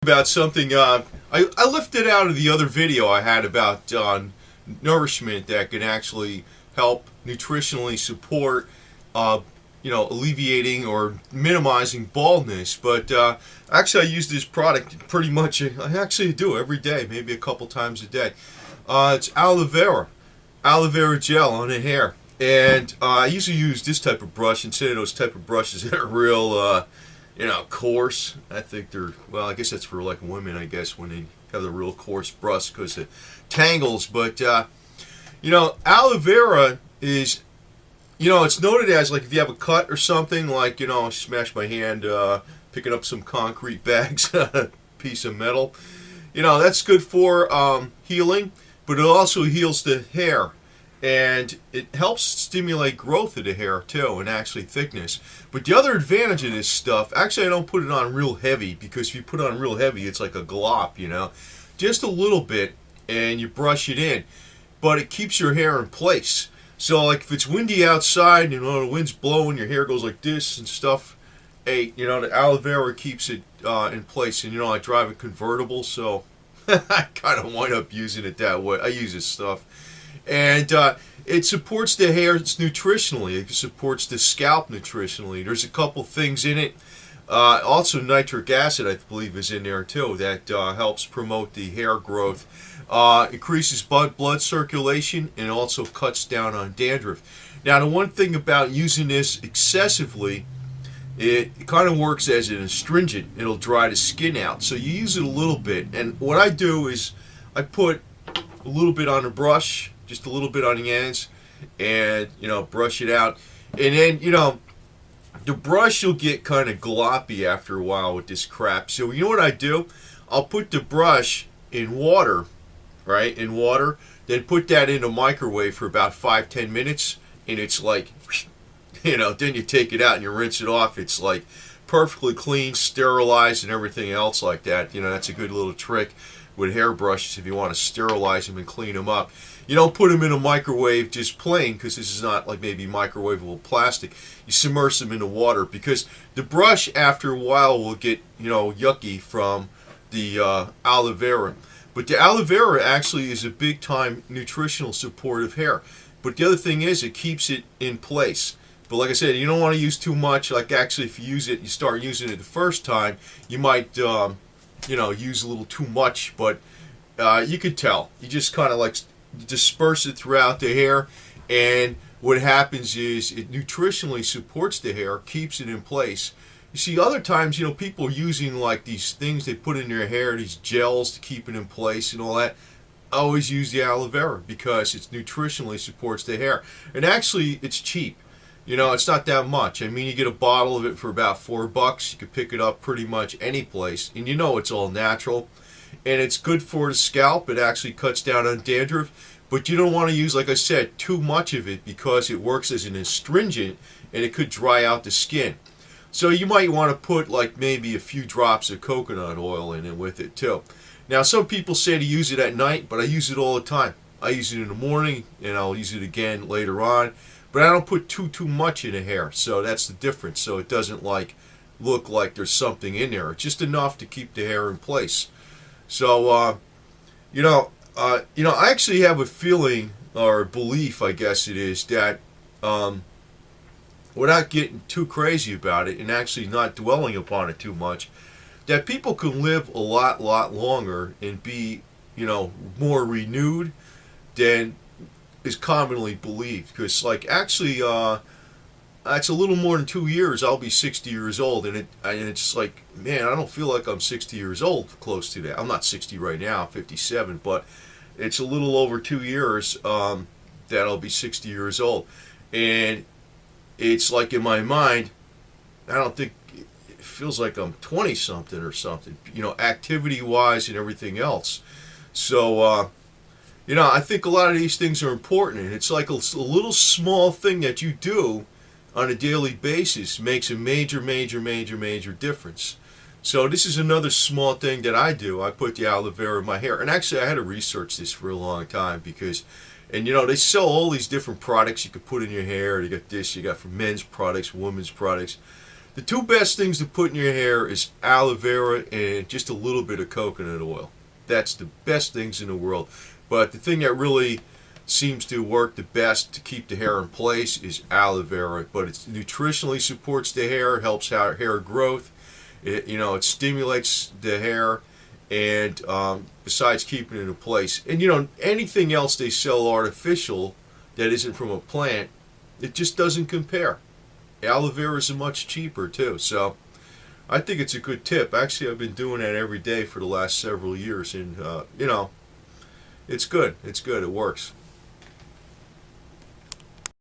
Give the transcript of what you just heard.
About something I lifted out of the other video I had about nourishment that can actually help nutritionally support alleviating or minimizing baldness. But actually I use this product pretty much, I actually do every day, maybe a couple times a day. It's aloe vera gel on the hair. And I usually use this type of brush instead of those type of brushes that are real coarse. I think they're, well, I guess that's for like women, I guess, when they have the real coarse brush because it tangles. But, aloe vera is, it's noted as, like, if you have a cut or something, like, I smashed my hand picking up some concrete bags, piece of metal. That's good for healing, but it also heals the hair. And it helps stimulate growth of the hair too, and actually thickness. But the other advantage of this stuff, actually I don't put it on real heavy, because if you put it on real heavy it's like a glop, just a little bit, and you brush it in, but it keeps your hair in place. So like if it's windy outside, the wind's blowing, your hair goes like this and stuff, the aloe vera keeps it in place. And I drive a convertible, so I kind of wind up using it that way. I use this stuff. And it supports the hair nutritionally. It supports the scalp nutritionally. There's a couple things in it. Also nitric acid, I believe, is in there too. That helps promote the hair growth. Increases blood circulation, and also cuts down on dandruff. Now, the one thing about using this excessively, it kind of works as an astringent. It'll dry the skin out. So you use it a little bit. And what I do is I put a little bit on the brush, just a little bit on the ends, and brush it out. And then the brush will get kind of gloppy after a while with this crap. So what I do, I'll put the brush in water, right, then put that in the microwave for about 5-10 minutes, and it's like, then you take it out and you rinse it off. It's like perfectly clean, sterilized, and everything else like that. That's a good little trick with hairbrushes if you want to sterilize them and clean them up. You don't put them in a microwave just plain, because this is not like maybe microwavable plastic. You submerge them into water, because the brush after a while will get yucky from the aloe vera. But the aloe vera actually is a big time nutritional support of hair. But the other thing is it keeps it in place. But like I said, you don't want to use too much. Like actually if you start using it the first time, you might use a little too much, but you could tell. You just kind of like disperse it throughout the hair, and what happens is it nutritionally supports the hair, keeps it in place. You see, other times, people are using like these things they put in their hair, these gels to keep it in place and all that. I always use the aloe vera because it nutritionally supports the hair. And actually, it's cheap. It's not that much. I mean, you get a bottle of it for about $4. You could pick it up pretty much any place. And it's all natural. And it's good for the scalp. It actually cuts down on dandruff. But you don't want to use, like I said, too much of it, because it works as an astringent and it could dry out the skin. So you might want to put like maybe a few drops of coconut oil in it with it too. Now, some people say to use it at night, but I use it all the time. I use it in the morning, and I'll use it again later on. But I don't put too much in the hair, so that's the difference. So it doesn't look like there's something in there. It's just enough to keep the hair in place. So I actually have a feeling, or a belief, I guess it is, that without getting too crazy about it and actually not dwelling upon it too much, that people can live a lot longer and be more renewed than is commonly believed. Because actually it's a little more than 2 years I'll be 60 years old, and it's like, man, I don't feel like I'm 60 years old close to that. I'm not 60 right now, I'm 57, but it's a little over 2 years that I'll be 60 years old. And it's like, in my mind, I don't think it feels like I'm 20 something or something, activity wise and everything else. So I think a lot of these things are important, and it's like a little small thing that you do on a daily basis makes a major difference. So this is another small thing that I do. I put the aloe vera in my hair, and actually I had to research this for a long time, because they sell all these different products you could put in your hair. You got this, you got for men's products, women's products. The two best things to put in your hair is aloe vera and just a little bit of coconut oil. That's the best things in the world. But the thing that really seems to work the best to keep the hair in place is aloe vera. But it nutritionally supports the hair, helps hair growth. It stimulates the hair, and besides keeping it in place. And anything else they sell artificial that isn't from a plant, it just doesn't compare. Aloe vera is much cheaper too, so I think it's a good tip. Actually, I've been doing that every day for the last several years, and it's good. It's good. It works.